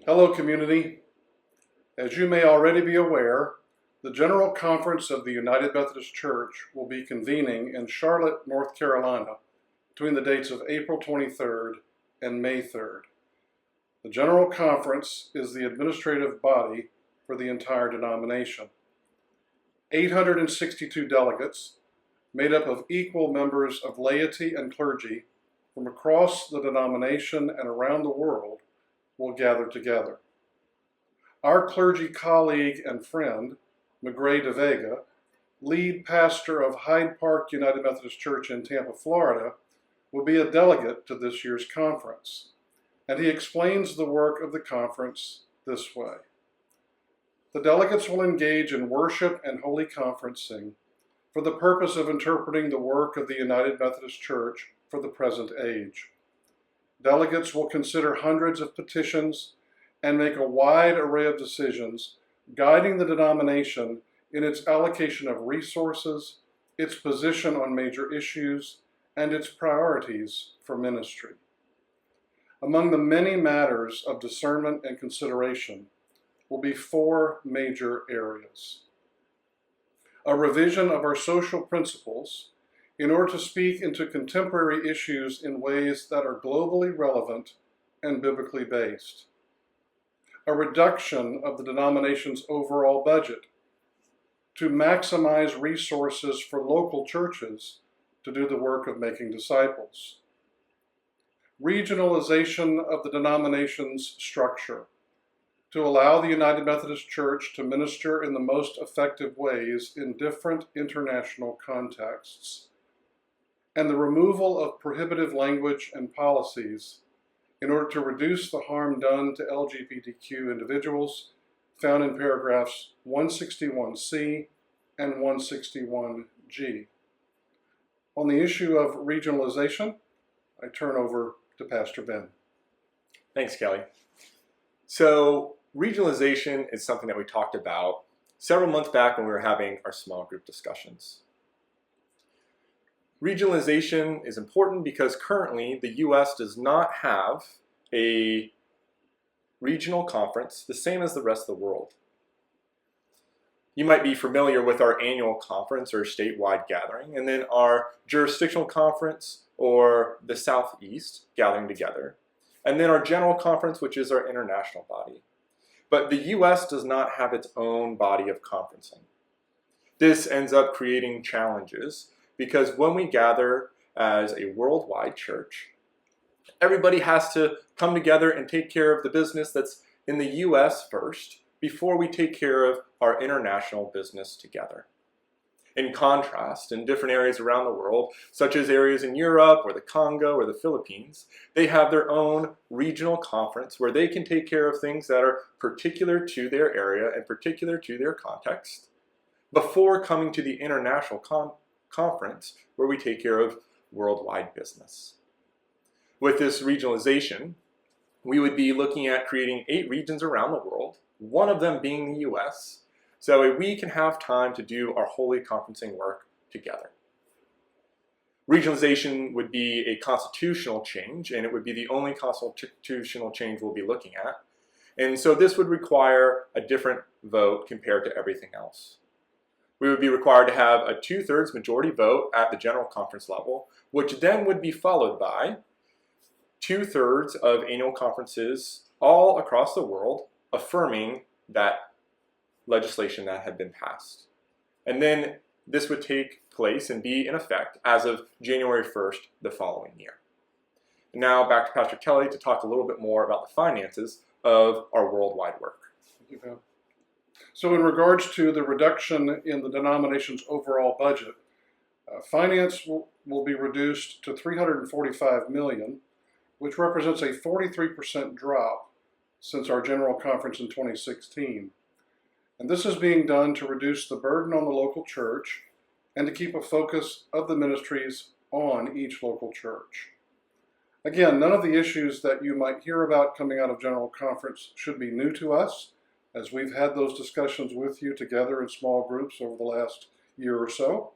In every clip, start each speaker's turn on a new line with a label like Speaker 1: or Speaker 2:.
Speaker 1: Hello, community. As you may already be aware, the General Conference of the United Methodist Church will be convening in Charlotte, North Carolina, between the dates of April 23rd and May 3rd. The General Conference is the administrative body for the entire denomination. 862 delegates, made up of equal members of laity and clergy from across the denomination and around the world, will gather together. Our clergy colleague and friend, McGray de Vega, lead pastor of Hyde Park United Methodist Church in Tampa, Florida, will be a delegate to this year's conference, and he explains the work of the conference this way. The delegates will engage in worship and holy conferencing for the purpose of interpreting the work of the United Methodist Church for the present age. Delegates will consider hundreds of petitions and make a wide array of decisions guiding the denomination in its allocation of resources, its position on major issues, and its priorities for ministry. Among the many matters of discernment and consideration will be four major areas. A revision of our social principles in order to speak into contemporary issues in ways that are globally relevant and biblically based. A reduction of the denomination's overall budget to maximize resources for local churches to do the work of making disciples. Regionalization of the denomination's structure to allow the United Methodist Church to minister in the most effective ways in different international contexts, and the removal of prohibitive language and policies in order to reduce the harm done to LGBTQ individuals found in paragraphs 161C and 161G. On the issue of regionalization, I turn over to Pastor Ben.
Speaker 2: Thanks, Kelly. So regionalization is something that we talked about several months back when we were having our small group discussions. Regionalization is important because currently the U.S. does not have a regional conference the same as the rest of the world. You might be familiar with our annual conference or statewide gathering, and then our jurisdictional conference or the Southeast gathering together, and then our general conference, which is our international body. But the U.S. does not have its own body of conferencing. This ends up creating challenges because when we gather as a worldwide church, everybody has to come together and take care of the business that's in the U.S. first before we take care of our international business together. In contrast, in different areas around the world, such as areas in Europe or the Congo or the Philippines, they have their own regional conference where they can take care of things that are particular to their area and particular to their context before coming to the international conference where we take care of worldwide business. With this regionalization, we would be looking at creating 8 regions around the world, one of them being the U.S., so we can have time to do our holy conferencing work together. Regionalization would be a constitutional change, and it would be the only constitutional change we'll be looking at. And so this would require a different vote compared to everything else. We would be required to have a 2/3 majority vote at the general conference level, which then would be followed by 2/3 of annual conferences all across the world affirming that legislation that had been passed. And then this would take place and be in effect as of January 1st the following year. Now back to Pastor Kelly to talk a little bit more about the finances of our worldwide work.
Speaker 1: Thank you, Ben. So in regards to the reduction in the denomination's overall budget, finance will be reduced to $345 million, which represents a 43% drop since our general conference in 2016. And this is being done to reduce the burden on the local church and to keep a focus of the ministries on each local church. Again, none of the issues that you might hear about coming out of General Conference should be new to us, as we've had those discussions with you together in small groups over the last year or so.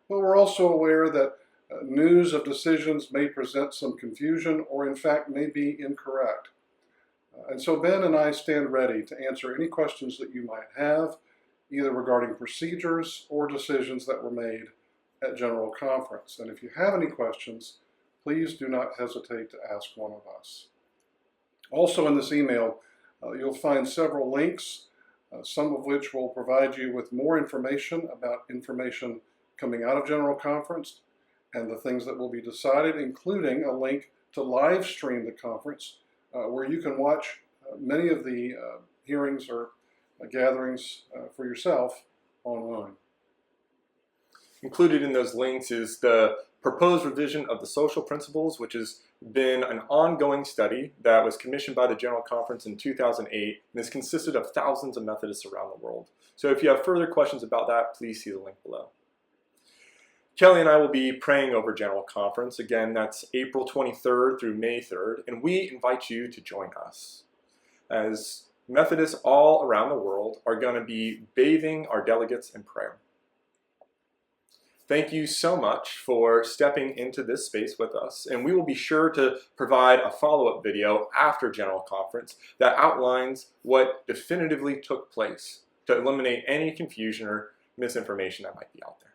Speaker 1: But we're also aware that news of decisions may present some confusion or in fact may be incorrect. And so Ben and I stand ready to answer any questions that you might have, either regarding procedures or decisions that were made at General Conference. And if you have any questions, please do not hesitate to ask one of us. Also in this email, you'll find several links, some of which will provide you with more information about information coming out of General Conference and the things that will be decided, including a link to live stream the conference, where you can watch many of the hearings or gatherings for yourself online.
Speaker 2: Included in those links is the proposed revision of the social principles, which has been an ongoing study that was commissioned by the General Conference in 2008 and has consisted of thousands of Methodists around the world. So if you have further questions about that, please see the link below. Kelly and I will be praying over General Conference. Again, that's April 23rd through May 3rd, and we invite you to join us. As Methodists all around the world are going to be bathing our delegates in prayer. Thank you so much for stepping into this space with us, and we will be sure to provide a follow-up video after General Conference that outlines what definitively took place to eliminate any confusion or misinformation that might be out there.